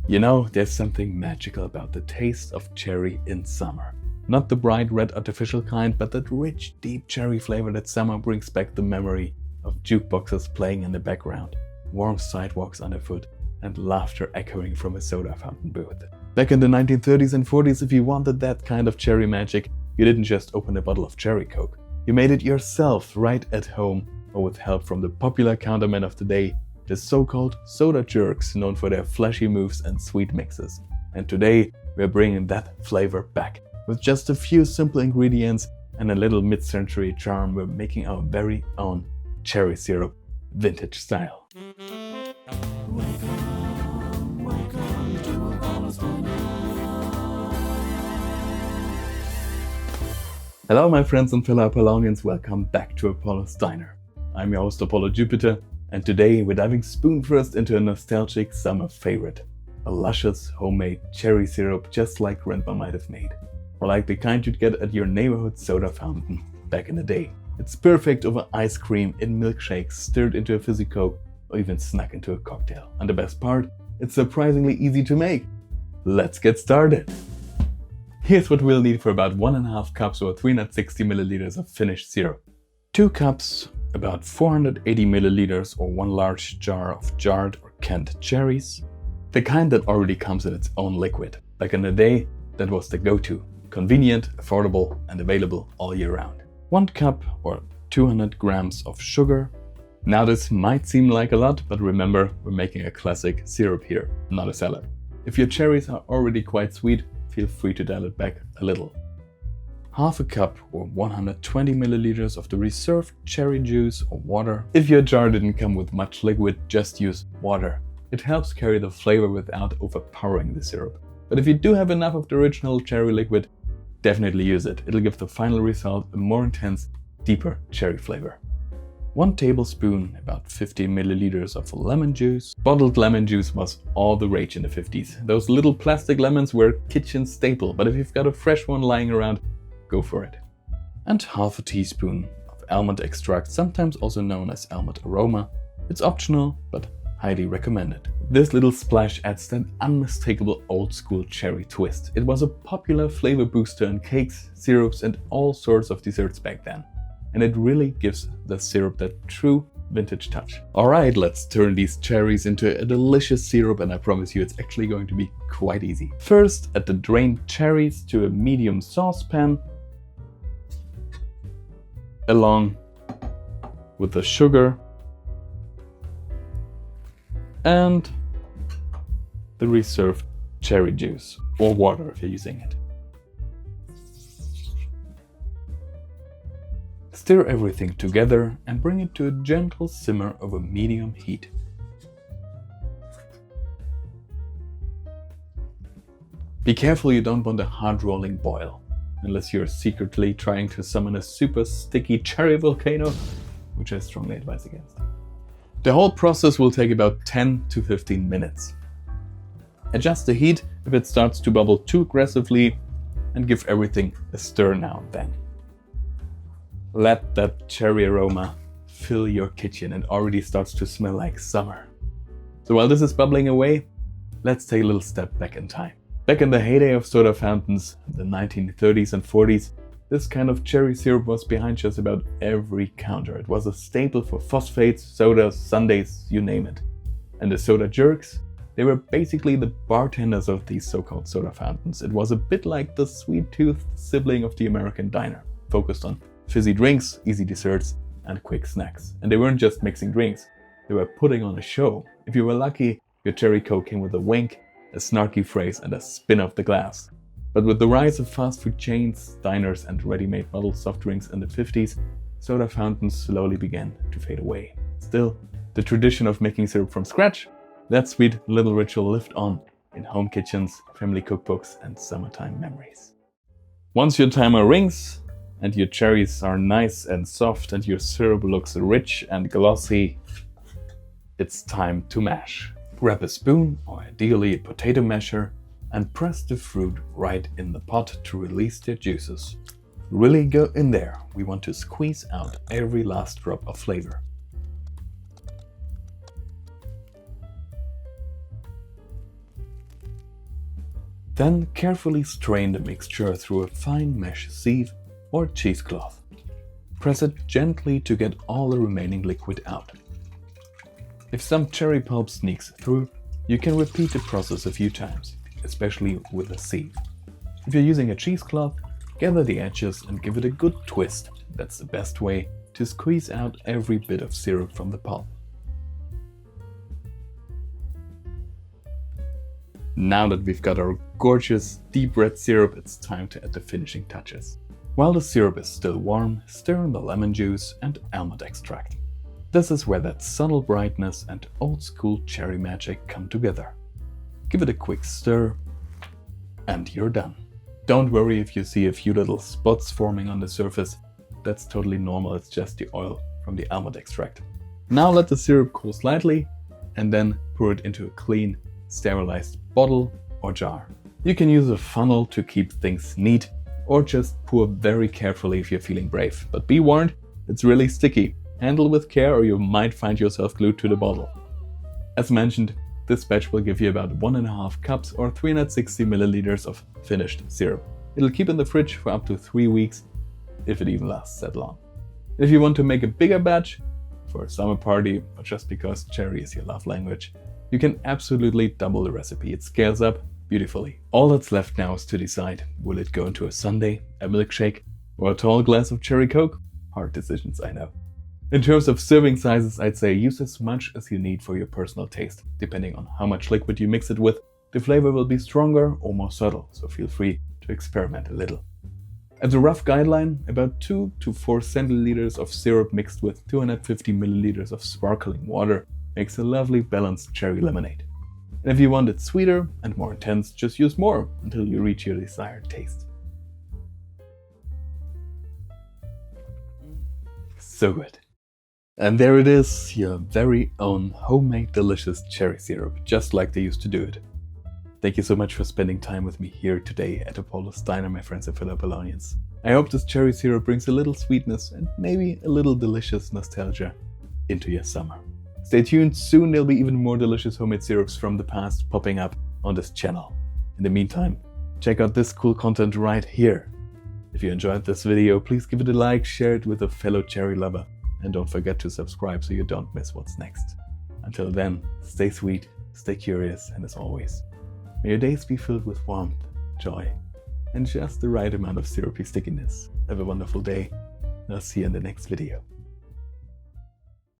You know, there's something magical about the taste of cherry in summer. Not the bright red artificial kind, but that rich, deep cherry flavor that summer brings back the memory of jukeboxes playing in the background, warm sidewalks underfoot, and laughter echoing from a soda fountain booth. Back in the 1930s and 40s, if you wanted that kind of cherry magic, you didn't just open a bottle of cherry coke. You made it yourself right at home, or with help from the popular counterman of the day, the so-called soda jerks, known for their flashy moves and sweet mixes. And today, we're bringing that flavor back. With just a few simple ingredients and a little mid-century charm, we're making our very own cherry syrup, vintage style. Welcome to Apaulo's Diner. Hello my friends and fellow Apollonians, welcome back to Apaulo's Diner. I'm your host Apollo Jupiter, and today we're diving spoon first into a nostalgic summer favorite. A luscious homemade cherry syrup just like grandma might have made. Or like the kind you'd get at your neighborhood soda fountain back in the day. It's perfect over ice cream, in milkshakes, stirred into a fizzy coke, or even snuck into a cocktail. And the best part, it's surprisingly easy to make. Let's get started! Here's what we'll need for about 1.5 cups or 360 milliliters of finished syrup. 2 cups, about 480 milliliters or 1 large jar of jarred or canned cherries. The kind that already comes in its own liquid. Back in the day, that was the go-to. Convenient, affordable, and available all year round. 1 cup or 200 grams of sugar. Now this might seem like a lot, but remember, we're making a classic syrup here, not a salad. If your cherries are already quite sweet, feel free to dial it back a little. 1/2 cup or 120 milliliters of the reserved cherry juice or water. If your jar didn't come with much liquid, just use water. It helps carry the flavor without overpowering the syrup. But if you do have enough of the original cherry liquid, definitely use it. It'll give the final result a more intense, deeper cherry flavor. 1 tablespoon, about 50 milliliters of lemon juice. Bottled lemon juice was all the rage in the 50s. Those little plastic lemons were a kitchen staple, but if you've got a fresh one lying around, go for it. And 1/2 teaspoon of almond extract, sometimes also known as almond aroma. It's optional, but highly recommended. This little splash adds that unmistakable old school cherry twist. It was a popular flavor booster in cakes, syrups, and all sorts of desserts back then. And it really gives the syrup that true vintage touch. Alright, let's turn these cherries into a delicious syrup, and I promise you it's actually going to be quite easy. First, add the drained cherries to a medium saucepan, along with the sugar and the reserved cherry juice, or water if you're using it. Stir everything together and bring it to a gentle simmer over medium heat. Be careful you don't want a hard rolling boil, unless you're secretly trying to summon a super sticky cherry volcano, which I strongly advise against. The whole process will take about 10 to 15 minutes. Adjust the heat if it starts to bubble too aggressively, and give everything a stir now and then. Let that cherry aroma fill your kitchen and already starts to smell like summer. So while this is bubbling away, let's take a little step back in time. Back in the heyday of soda fountains, the 1930s and 40s, this kind of cherry syrup was behind just about every counter. It was a staple for phosphates, sodas, sundaes, you name it. And the soda jerks? They were basically the bartenders of these so-called soda fountains. It was a bit like the sweet-toothed sibling of the American diner, focused on fizzy drinks, easy desserts, and quick snacks. And they weren't just mixing drinks, they were putting on a show. If you were lucky, your cherry coke came with a wink, a snarky phrase, and a spin of the glass. But with the rise of fast food chains, diners, and ready-made bottled soft drinks in the 50s, soda fountains slowly began to fade away. Still, the tradition of making syrup from scratch, that sweet little ritual lived on in home kitchens, family cookbooks, and summertime memories. Once your timer rings, and your cherries are nice and soft, and your syrup looks rich and glossy, it's time to mash. Grab a spoon, or ideally a potato masher, and press the fruit right in the pot to release their juices. Really go in there. We want to squeeze out every last drop of flavor. Then carefully strain the mixture through a fine mesh sieve or cheesecloth. Press it gently to get all the remaining liquid out. If some cherry pulp sneaks through, you can repeat the process a few times, especially with a sieve. If you're using a cheesecloth, gather the edges and give it a good twist. That's the best way to squeeze out every bit of syrup from the pulp. Now that we've got our gorgeous deep red syrup, it's time to add the finishing touches. While the syrup is still warm, stir in the lemon juice and almond extract. This is where that subtle brightness and old school cherry magic come together. Give it a quick stir and you're done. Don't worry if you see a few little spots forming on the surface. That's totally normal, it's just the oil from the almond extract. Now let the syrup cool slightly and then pour it into a clean, sterilized bottle or jar. You can use a funnel to keep things neat or just pour very carefully if you're feeling brave. But be warned, it's really sticky. Handle with care or you might find yourself glued to the bottle. As mentioned, this batch will give you about 1.5 cups or 360 milliliters of finished syrup. It'll keep in the fridge for up to 3 weeks, if it even lasts that long. If you want to make a bigger batch, for a summer party or just because cherry is your love language, you can absolutely double the recipe. It scales up beautifully. All that's left now is to decide, will it go into a sundae, a milkshake, or a tall glass of cherry coke? Hard decisions, I know. In terms of serving sizes, I'd say use as much as you need for your personal taste. Depending on how much liquid you mix it with, the flavor will be stronger or more subtle, so feel free to experiment a little. As a rough guideline, about 2 to 4 centiliters of syrup mixed with 250 milliliters of sparkling water makes a lovely balanced cherry lemonade. And if you want it sweeter and more intense, just use more until you reach your desired taste. So good. And there it is, your very own homemade delicious cherry syrup, just like they used to do it. Thank you so much for spending time with me here today at Apaulo's Diner, my friends and fellow Bolognians. I hope this cherry syrup brings a little sweetness and maybe a little delicious nostalgia into your summer. Stay tuned, soon there'll be even more delicious homemade syrups from the past popping up on this channel. In the meantime, check out this cool content right here. If you enjoyed this video, please give it a like, share it with a fellow cherry lover, and don't forget to subscribe so you don't miss what's next. Until then, stay sweet, stay curious, and as always, may your days be filled with warmth, joy, and just the right amount of syrupy stickiness. Have a wonderful day, and I'll see you in the next video.